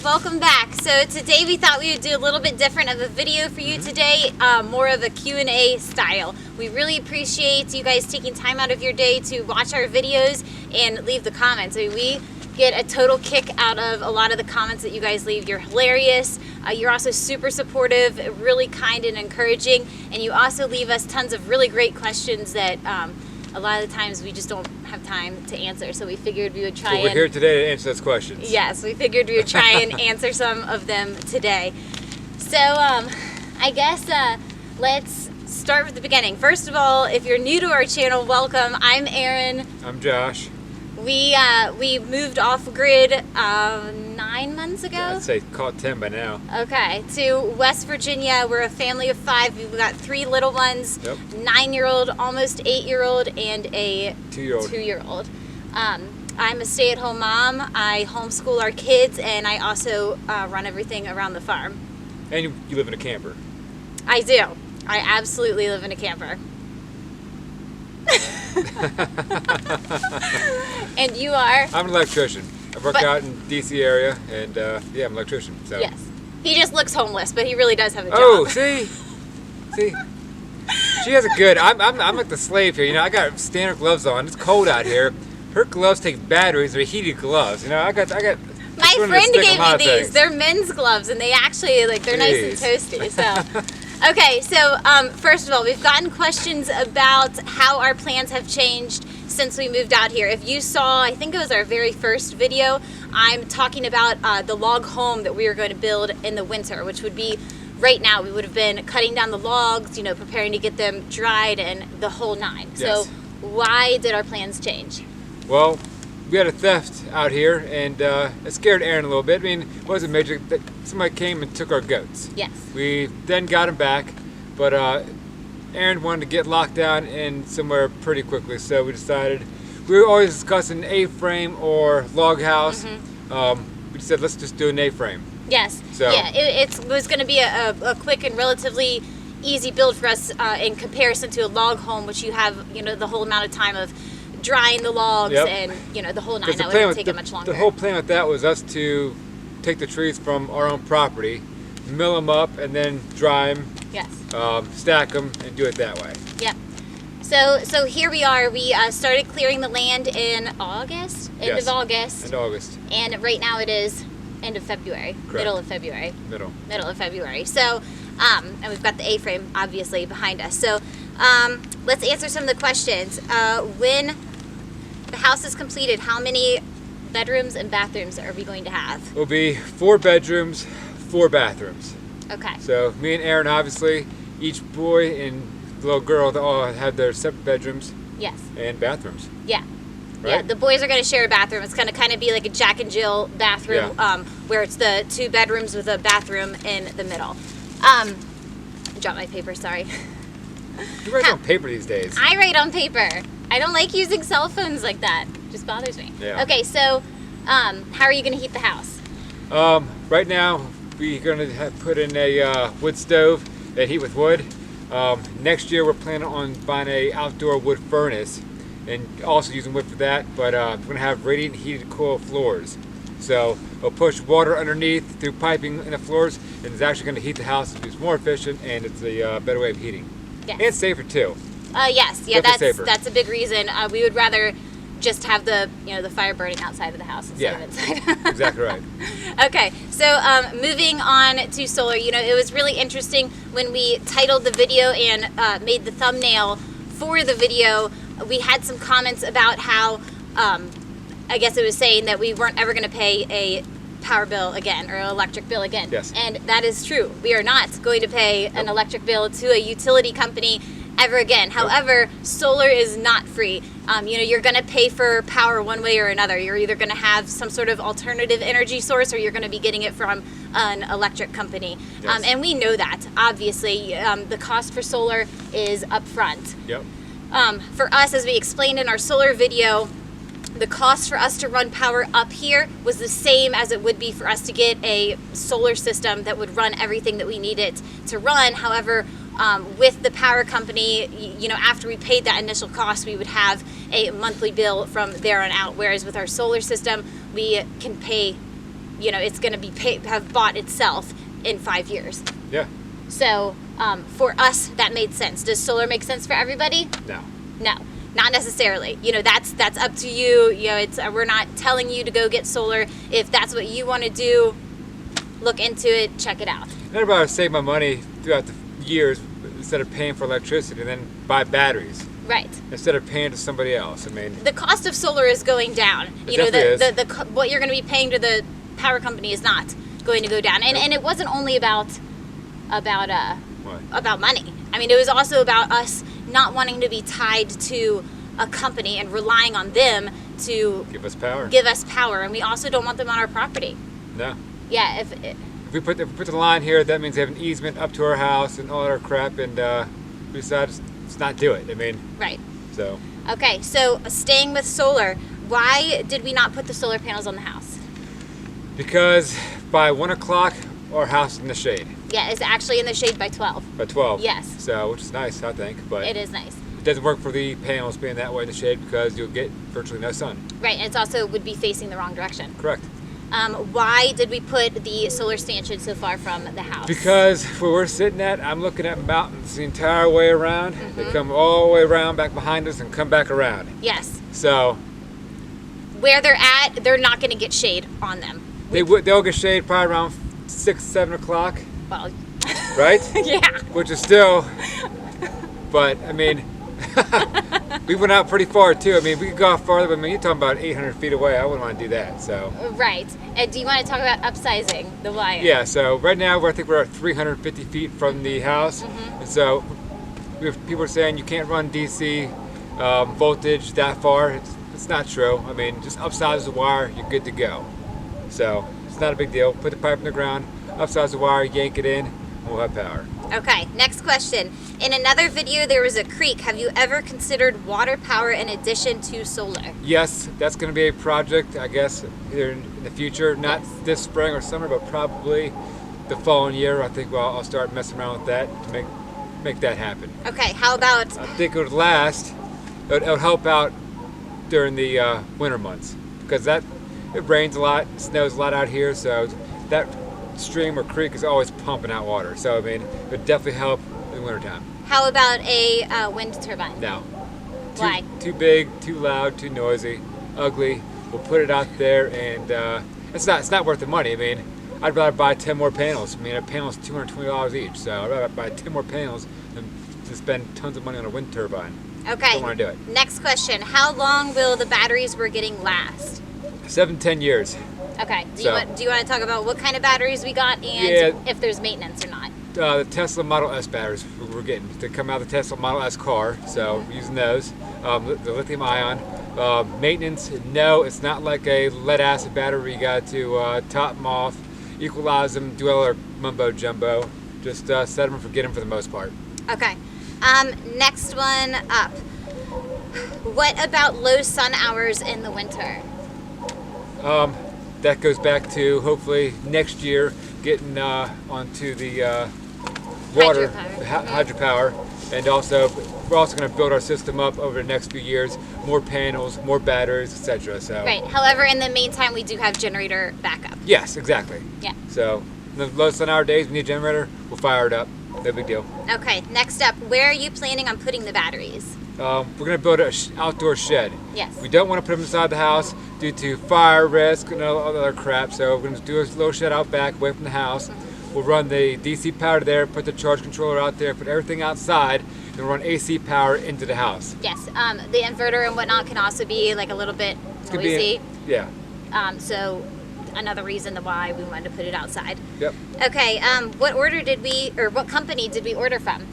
welcome back. So today we thought we would do a little bit different of a video for you today, more of a Q&A style. We really appreciate you guys taking time out of your day to watch our videos and leave the comments. I mean, we get a total kick out of a lot of the comments that you guys leave. You're hilarious. You're also super supportive, really kind and encouraging, and you also leave us tons of really great questions that a lot of the times we just don't have time to answer, so we figured we would try we're here today to answer those questions. Yes, we figured we would try and answer some of them today. So I guess let's start with the beginning. First of all, if you're new to our channel, welcome. I'm Erin. I'm Josh. We moved off grid 9 months ago. Yeah, I'd say call it 10 by now. Okay, to West Virginia. We're a family of 5. We've got 3 little ones, Yep. 9-year-old, almost 8-year-old, and a 2-year-old. I'm a stay-at-home mom. I homeschool our kids, and I also run everything around the farm. And you live in a camper. I do. I absolutely live in a camper. And you are? I'm an electrician. I work out in DC area, and yeah, I'm an electrician. So. Yes. He just looks homeless, but he really does have a job. Oh, see? She has a good. I'm like the slave here. You know, I got standard gloves on. It's cold out here. Her gloves take batteries. They're heated gloves. You know, I got. My friend gave me these. Things. They're men's gloves, and they actually they're nice and toasty. So. Okay, so first of all, we've gotten questions about how our plans have changed since we moved out here. If you saw, I think it was our very first video, I'm talking about the log home that we were going to build in the winter, which would be right now. We would have been cutting down the logs, you know, preparing to get them dried and the whole 9. Yes. So why did our plans change? Well, we had a theft out here, and it scared Erin a little bit. I mean, it wasn't major. Somebody came and took our goats. Yes. We then got them back, but Erin wanted to get locked down in somewhere pretty quickly, so we decided, we were always discussing A-frame or log house. We said, let's just do an A-frame. Yes. So, yeah, it was going to be a quick and relatively easy build for us in comparison to a log home, which you have, you know, the whole amount of time of drying the logs. Yep. And, you know, the whole 9. That wouldn't take it much longer. The whole plan with that was us to take the trees from our own property, mill them up, and then dry them. Yes. Stack them and do it that way. Yep. So here we are. We started clearing the land in August, end of August. End of August. And right now it is end of February. Correct. Middle of February. Middle of February. So, and we've got the A-frame obviously behind us. So let's answer some of the questions. When the house is completed, how many bedrooms and bathrooms are we going to have? It'll be 4 bedrooms, 4 bathrooms. Okay. So me and Erin, obviously, each boy and little girl, they all have their separate bedrooms. Yes. And bathrooms. Yeah. Right? Yeah, the boys are going to share a bathroom. It's going to kind of be like a Jack and Jill bathroom, where it's the 2 bedrooms with a bathroom in the middle. I dropped my paper, sorry. You write on paper these days. I write on paper. I don't like using cell phones like that. It just bothers me. Yeah. Okay, so how are you going to heat the house? Right now, we're going to put in a wood stove that heat with wood. Next year, we're planning on buying a outdoor wood furnace and also using wood for that, but we're going to have radiant heated coil floors. So it'll push water underneath through piping in the floors, and it's actually going to heat the house. It's more efficient, and it's a better way of heating. Yes. And safer too. Yes, yeah, Safer. that's a big reason. We would rather just have the fire burning outside of the house instead of inside. Exactly right. Okay, so moving on to solar, you know, it was really interesting when we titled the video and made the thumbnail for the video. We had some comments about how, I guess it was saying that we weren't ever going to pay a power bill again or an electric bill again. Yes. And that is true. We are not going to pay an electric bill to a utility company ever again. However, solar is not free. You know, you're going to pay for power one way or another. You're either going to have some sort of alternative energy source, or you're going to be getting it from an electric company. Yes. And we know that, obviously. The cost for solar is upfront. Yep. For us, as we explained in our solar video, the cost for us to run power up here was the same as it would be for us to get a solar system that would run everything that we needed to run. However, with the power company, you know, after we paid that initial cost, we would have a monthly bill from there on out. Whereas with our solar system, we can pay, it's going to be have bought itself in 5 years. Yeah. So for us, that made sense. Does solar make sense for everybody? No. No, not necessarily. That's up to you. It's we're not telling you to go get solar. If that's what you want to do, look into it, check it out. Everybody save my money throughout the years instead of paying for electricity, and then buy batteries. Right. Instead of paying to somebody else. I mean, the cost of solar is going down. What you're going to be paying to the power company is not going to go down. And it wasn't only about money. I mean, it was also about us not wanting to be tied to a company and relying on them to give us power. And we also don't want them on our property. No. Yeah. If we put the line here, that means they have an easement up to our house and all that crap, and we decided to not do it. I mean. Right. So. Okay, so staying with solar, why did we not put the solar panels on the house? Because by 1 o'clock, our house is in the shade. Yeah, it's actually in the shade by 12. By 12. Yes. So, which is nice, I think. But it is nice. It doesn't work for the panels being that way in the shade because you'll get virtually no sun. Right, and it also would be facing the wrong direction. Correct. Why did we put the solar stanchion so far from the house? Because where we're sitting at, I'm looking at mountains the entire way around. Mm-hmm. They come all the way around back behind us and come back around. Yes. So where they're at, they're not going to get shade on them. They'll get shade probably around 6, 7 o'clock. Well, right? Yeah. Which is still, but I mean, we went out pretty far too. I mean, we could go out farther, but I mean, you're talking about 800 feet away. I wouldn't want to do that. So. Right. And do you want to talk about upsizing the wire? Yeah. So right now, I think we're at 350 feet from the house, and so people are saying you can't run DC voltage that far. It's not true. I mean, just upsize the wire, you're good to go. So it's not a big deal. Put the pipe in the ground, upsize the wire, yank it in, and we'll have power. Okay, next question. In another video, there was a creek. Have you ever considered water power in addition to solar? Yes, that's going to be a project, I guess, either in the future, not this spring or summer, but probably the following year. I think I'll start messing around with that to make that happen. Okay, how about... I think it would last, it would help out during the winter months, because it rains a lot, snows a lot out here, so that stream or creek is always pumping out water. So I mean, it would definitely help in the wintertime. How about a wind turbine? No. Why? Too big, too loud, too noisy, ugly. We'll put it out there, and it's not worth the money. I mean, I'd rather buy 10 more panels. I mean, a panel is $220 each, so I'd rather buy 10 more panels than to spend tons of money on a wind turbine. Okay. Don't want to do it. Next question: how long will the batteries we're getting last? 7-10 years. Okay. Do you want to talk about what kind of batteries we got and if there's maintenance or not? The Tesla Model S batteries we're getting. They come out of the Tesla Model S car, so we're using those. The lithium ion. Maintenance, no, it's not like a lead acid battery. You got to top them off, equalize them, do all our mumbo jumbo. Just set them and forget them for the most part. Okay. Next one up. What about low sun hours in the winter? That goes back to hopefully next year getting onto the water hydropower, and also we're also going to build our system up over the next few years. More panels, more batteries, etc. So right. However, in the meantime, we do have generator backup. Yes, exactly. Yeah. So the low sun hour days, we need a generator. We'll fire it up. No big deal. Okay. Next up, where are you planning on putting the batteries? We're going to build an outdoor shed. Yes. We don't want to put them inside the house due to fire risk and all other crap. So we're going to do a little shed out back, away from the house. We'll run the DC power there, put the charge controller out there, put everything outside, and run AC power into the house. Yes. The inverter and whatnot can also be like a little bit noisy. Yeah. So another reason why we wanted to put it outside. Yep. Okay. What company did we order from?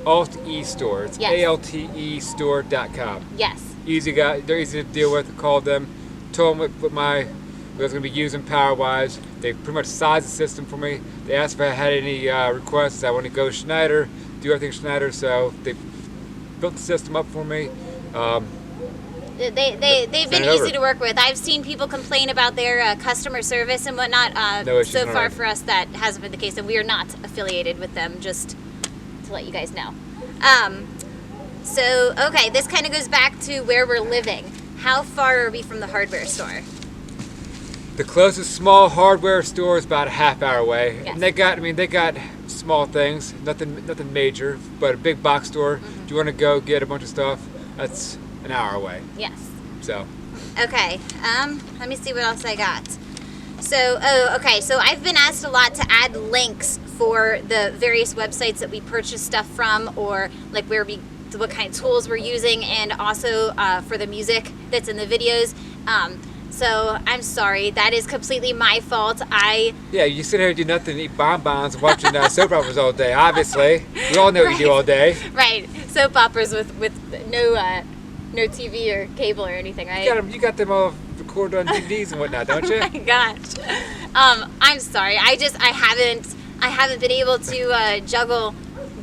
Alt E Store. It's yes. altestore.com. Yes. Easy guy. They're easy to deal with. Called them, told them what I was going to be using power-wise. They pretty much sized the system for me. They asked if I had any requests. I want to go Schneider, do everything Schneider. So they built the system up for me. They've been easy to work with. I've seen people complain about their customer service and whatnot. No issues, so far right. for us, that hasn't been the case, and we are not affiliated with them. Just to let you guys know. So okay, this kind of goes back to where we're living. How far are we from the hardware store? The closest small hardware store is about a half-hour away, Yes. and they got small things, nothing major, but a big box store. If you want to go get a bunch of stuff, that's an hour away. Yes. So. Okay. Let me see what else I got. So, okay. So I've been asked a lot to add links for the various websites that we purchase stuff from, or like what kind of tools we're using, and also for the music that's in the videos. So I'm sorry, that is completely my fault. Yeah, you sit here and do nothing, eat bonbons, and watching soap operas all day. Obviously, we all know what you do all day. Right, soap operas with no TV or cable or anything, right? You got them all recorded on DVDs and whatnot, don't you? Oh my gosh. I'm sorry. I haven't been able to juggle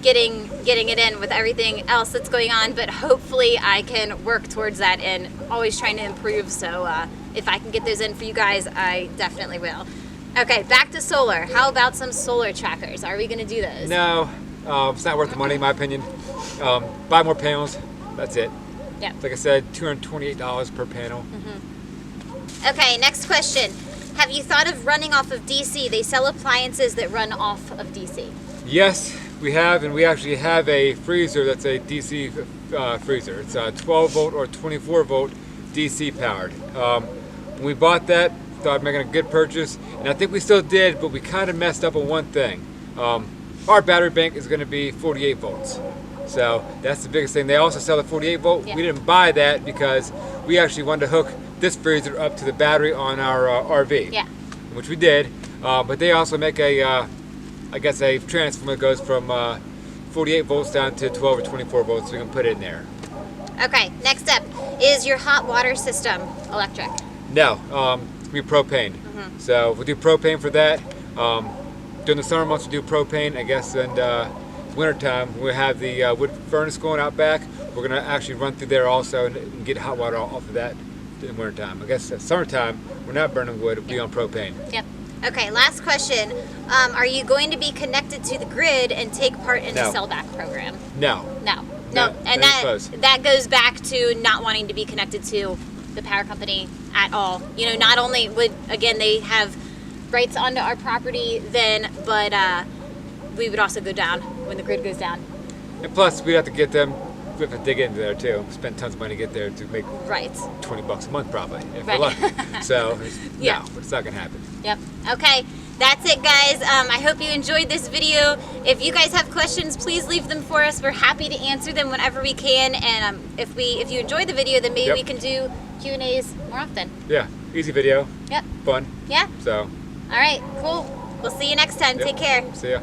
getting it in with everything else that's going on, but hopefully I can work towards that and always trying to improve. So if I can get those in for you guys, I definitely will. Okay, back to solar. How about some solar trackers? Are we going to do those? No, it's not worth the money in my opinion. Buy more panels. That's it. Yeah. Like I said, $228 per panel. Okay, next question. Have you thought of running off of DC? They sell appliances that run off of DC. Yes, we have, and we actually have a freezer that's a DC freezer. It's a 12 volt or 24 volt DC powered. When we bought that, thought making a good purchase, and I think we still did, but we kind of messed up on one thing. Our battery bank is going to be 48 volts. So that's the biggest thing. They also sell a 48 volt. Yeah. We didn't buy that because we actually wanted to hook this freezer up to the battery on our RV. Yeah. Which we did. But they also make a transformer that goes from 48 volts down to 12 or 24 volts, so we can put it in there. Okay, next up, is your hot water system electric? No, it's going to be propane. So we'll do propane for that. During the summer months, we'll do propane, I guess, and wintertime, we'll have the wood furnace going out back. We're going to actually run through there also and get hot water off of that in wintertime. I guess summertime, we're not burning wood, it'll be on propane. Yep. Okay, last question. Are you going to be connected to the grid and take part in the sellback program? No. No. And that goes back to not wanting to be connected to the power company at all. You know, not only would, again, they have rights onto our property then, but we would also go down when the grid goes down. And plus, we'd have to get them, we have to dig into there too. Spend tons of money to get there to make right. $20 a month probably, if Right. we're lucky. So, Yeah. no, it's not going to happen. Yep. Okay. That's it, guys. I hope you enjoyed this video. If you guys have questions, please leave them for us. We're happy to answer them whenever we can. And if you enjoyed the video, then maybe we can do Q&As more often. Yeah. Easy video. Yep. Fun. Yeah. So. All right. Cool. We'll see you next time. Yep. Take care. See ya.